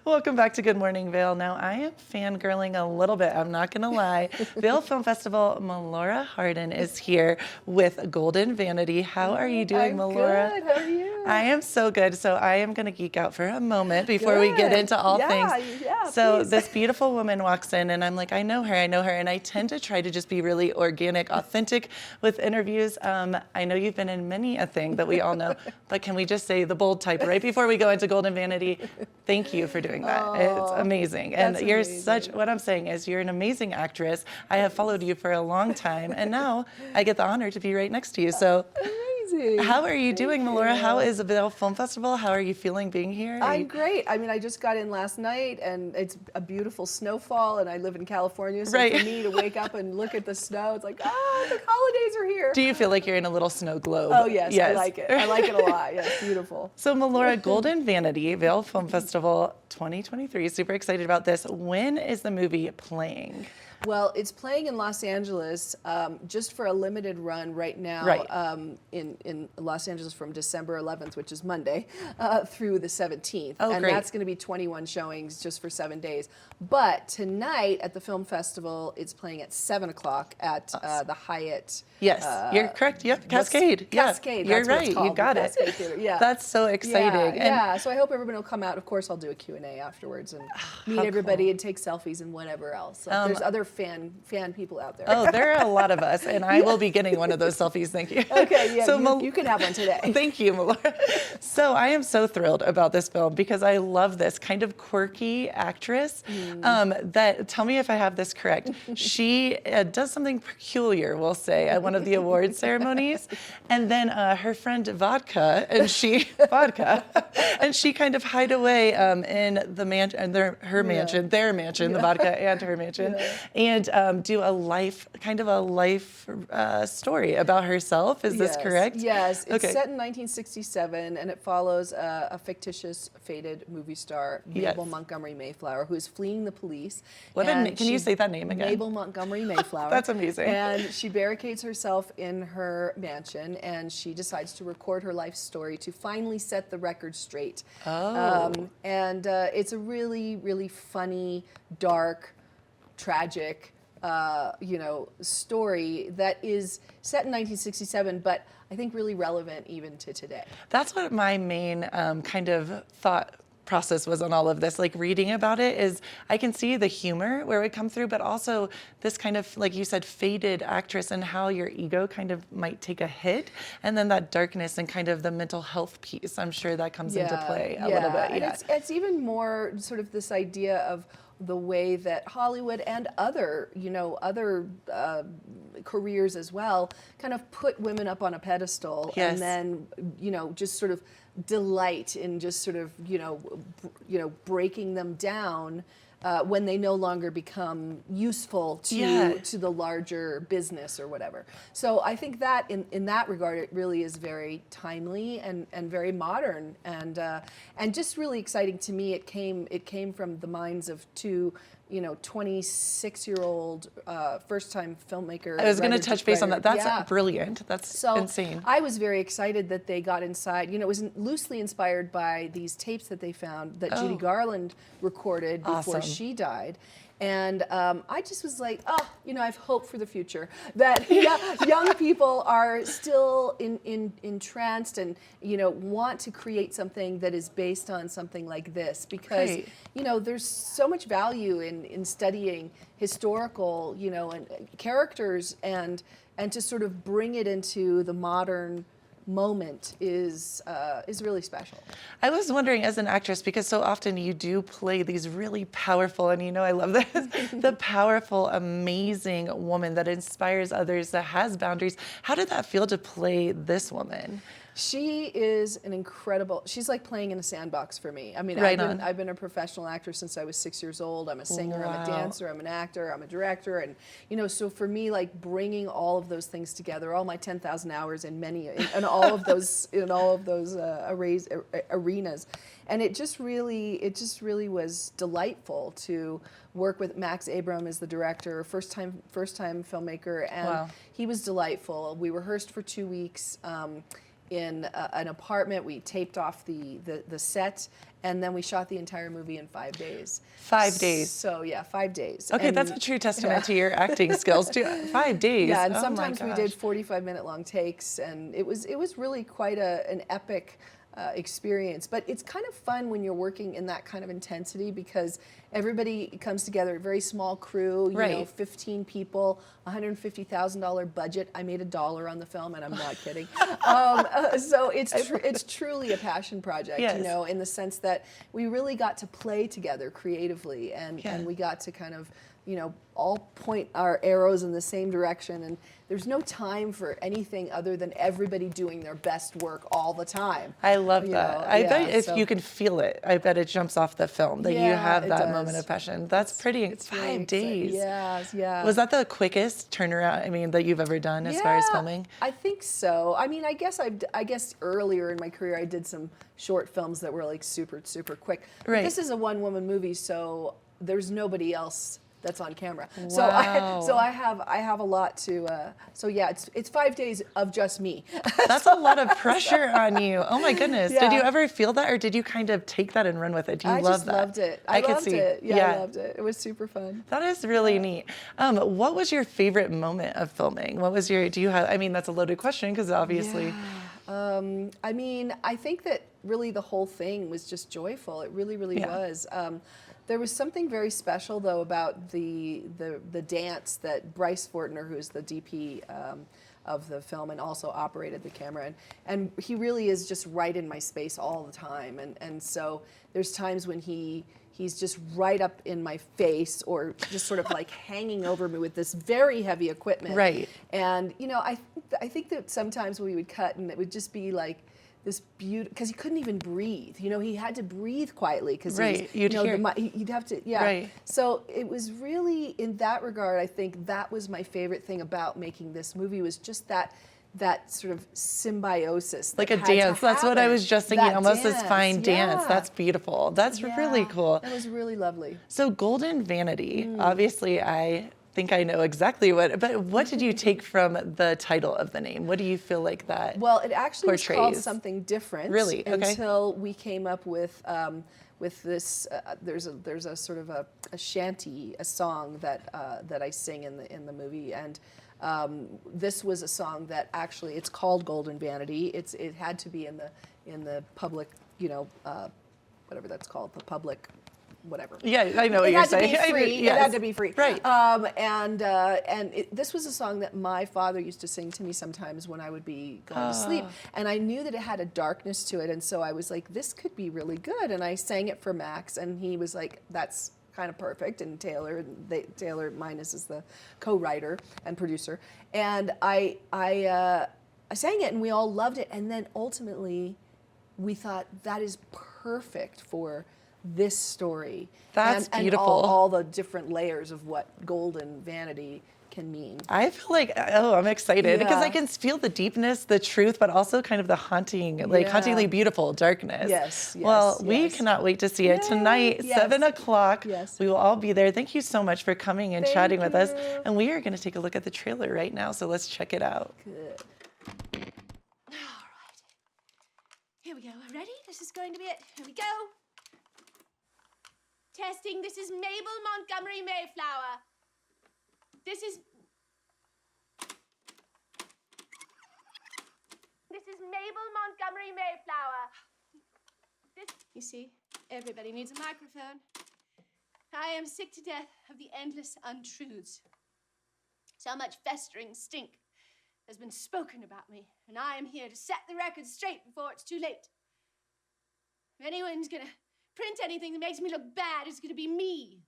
Welcome back to Good Morning Vail. Now, I am fangirling a little bit. I'm not going to lie. Vail Film Festival, Melora Hardin is here with Golden Vanity. How are you doing, I'm Melora? good. How are you? I am so good. So I am going to geek out for a moment before we get into all things. Yeah, So please. this beautiful woman walks in and I'm like, I know her. And I tend to try to just be really organic, authentic with interviews. I know you've been in many a thing that we all know, but can we just say the bold type right before we go into Golden Vanity? Thank you for doing that. It's amazing. And that's you're amazing. what I'm saying is you're an amazing actress. I have followed you for a long time and now I get the honor to be right next to you. So Amazing. how are you doing, Thank Melora? you. How is the Vail Film Festival? How are you feeling being here? I'm great. I mean, I just got in last night, and it's a beautiful snowfall, and I live in California, so Right. for me to wake up and look at the snow, it's like, the holidays are here. Do you feel like you're in a little snow globe? Oh, yes, I like it. I like it a lot. Yes, beautiful. So, Melora, Golden Vanity, Vail Film Festival 2023. Super excited about this. When is the movie playing? Well, it's playing in Los Angeles just for a limited run right now. Right. In Los Angeles from December 11th, which is Monday, through the 17th. Oh, and great. that's going to be 21 showings just for 7 days. But tonight at the film festival, it's playing at 7 o'clock at the Hyatt. Yes, you're correct. Yep, Cascade. Cascade. You're That's what it's right. called, You got the it. Cascade Theater. Yeah. That's so exciting. Yeah. So I hope everybody will come out. Of course, I'll do a Q&A afterwards and meet everybody and take selfies and whatever else. So there's other fan people out there. Oh, there are a lot of us, and I will be getting one of those selfies. Thank you. Okay, yeah, So you can have one today. Thank you, Melora. So I am so thrilled about this film because I love this kind of quirky actress that, tell me if I have this correct, she does something peculiar, we'll say, at one of the award ceremonies. And then her friend Vodka, and she kind of hide away in the mansion, their mansion, the Vodka and her mansion, and do a life story about herself. Is this correct? Yes, it's Okay. set in 1967, and it follows a fictitious, fated movie star, Mabel Montgomery Mayflower, who is fleeing the police. Can you say that name again? Mabel Montgomery Mayflower. That's amazing. And she barricades herself in her mansion, and she decides to record her life story to finally set the record straight. And it's a really, really funny, dark, tragic, story that is set in 1967, but I think really relevant even to today. That's what my main kind of thought process was on all of this, like reading about it, is I can see the humor where it would come through, but also this kind of, like you said, faded actress and how your ego kind of might take a hit, and then that darkness and kind of the mental health piece, I'm sure that comes into play a little bit. And it's even more sort of this idea of the way that Hollywood and other careers as well kind of put women up on a pedestal and then, just sort of delight in just sort of, breaking them down when they no longer become useful to the larger business or whatever. So I think that in that regard, it really is very timely and very modern and just really exciting to me. It came from the minds of two 26-year-old first-time filmmaker. I was going to touch base on that. That's brilliant. That's insane. I was very excited that they got inside. It was loosely inspired by these tapes that they found that Judy Garland recorded before she died. And I just was like, I have hope for the future. That young people are still entranced and, want to create something that is based on something like this. Because, there's so much value in studying historical, and characters and to sort of bring it into the modern moment is really special. I was wondering, as an actress, because so often you do play these really powerful, and I love this, the powerful, amazing woman that inspires others, that has boundaries. How did that feel to play this woman? She is an incredible, she's like playing in a sandbox for me. I mean, I've been a professional actress since I was 6 years old. I'm a singer, I'm a dancer, I'm an actor, I'm a director. And, so for me, like bringing all of those things together, all my 10,000 hours in all of those, arenas. And it just really was delightful to work with Max Abram as the director, first time filmmaker. And he was delightful. We rehearsed for 2 weeks. in an apartment. We taped off the set, and then we shot the entire movie in 5 days. 5 days. So yeah, 5 days. Okay, And that's a true testament to your acting skills too. 5 days. yeah, and Oh my sometimes we did gosh. 45-minute long takes, and it was really quite an epic experience. But it's kind of fun when you're working in that kind of intensity because everybody comes together, a very small crew, you know, 15 people, $150,000 budget. I made $1 on the film, and I'm not kidding. So it's truly a passion project, Yes. you know, in the sense that we really got to play together creatively, and we got to kind of, you know, all point our arrows in the same direction, and there's no time for anything other than everybody doing their best work all the time. I love that. know, I yeah, bet if so- you can feel it, I bet it jumps off the film that you Yeah, have it that does. moment of passion. That's pretty. It's really 5 exciting. days. Yeah. Was that the quickest turnaround? I mean, that you've ever done as far as filming? I think so. I mean, I guess earlier in my career I did some short films that were like super quick. But Right. this is a one-woman movie, so there's nobody else that's on camera. Wow. So I have a lot to. So yeah, it's 5 days of just me. That's a lot of pressure on you. Oh my goodness. Did Yeah. you ever feel that, or did you kind of take that and run with it? Do you I love just that? loved it. I could loved see. it. Yeah, I loved it. It was super fun. That is really neat. What was your favorite moment of filming? What was your? Do you have? I mean, that's a loaded question because obviously. I mean, I think that really the whole thing was just joyful. It really was. There was something very special though about the dance that Bryce Fortner, who's the DP of the film and also operated the camera, and he really is just right in my space all the time. And so there's times when he's just right up in my face or just sort of like hanging over me with this very heavy equipment. Right. And you know, I think that sometimes we would cut and it would just be like this beauty, because he couldn't even breathe. You know, he had to breathe quietly because You'd hear. he'd have to, yeah. Right. So it was really, in that regard, I think that was my favorite thing about making this movie, was just that sort of symbiosis. Like that a had to dance. That's what I happen. was just thinking. That Almost this fine dance. yeah. That's beautiful. That's really Yeah. cool. That was really lovely. So Golden Vanity, obviously I think I know exactly but what did you take from the title of the name? What do you feel like that Well, it actually was called portrays? something different. Really? Okay. Until we came up with this. There's a sort of a shanty, a song that I sing in the movie, and this was a song that actually, it's called Golden Vanity. It had to be in the public, you know, whatever that's called, the public. Whatever. Yeah, I know what you're saying. It had to be free. Yes. It had to be free. Right. This was a song that my father used to sing to me sometimes when I would be going to sleep, and I knew that it had a darkness to it, and so I was like, this could be really good, and I sang it for Max, and he was like, that's kind of perfect, and Taylor Minus is the co-writer and producer, and I sang it, and we all loved it, and then ultimately we thought that is perfect for this story. That's and beautiful. all the different layers of what Golden Vanity can mean. I feel like, I'm excited because Yeah. I can feel the deepness, the truth, but also kind of the haunting, like Yeah. hauntingly beautiful darkness. Yes, Well, yes, we yes. cannot wait to see it Yay, tonight, yes. 7 o'clock. Yes. We will all be there. Thank you so much for coming and Thank chatting with us. you. And we are going to take a look at the trailer right now, so let's check it out. Good. All right. Here we go. Ready? This is going to be it. Here we go. Testing. This is Mabel Montgomery Mayflower. This is Mabel Montgomery Mayflower. You see, everybody needs a microphone. I am sick to death of the endless untruths. So much festering stink has been spoken about me, and I am here to set the record straight before it's too late. If anyone's gonna print anything that makes me look bad, it's gonna be me.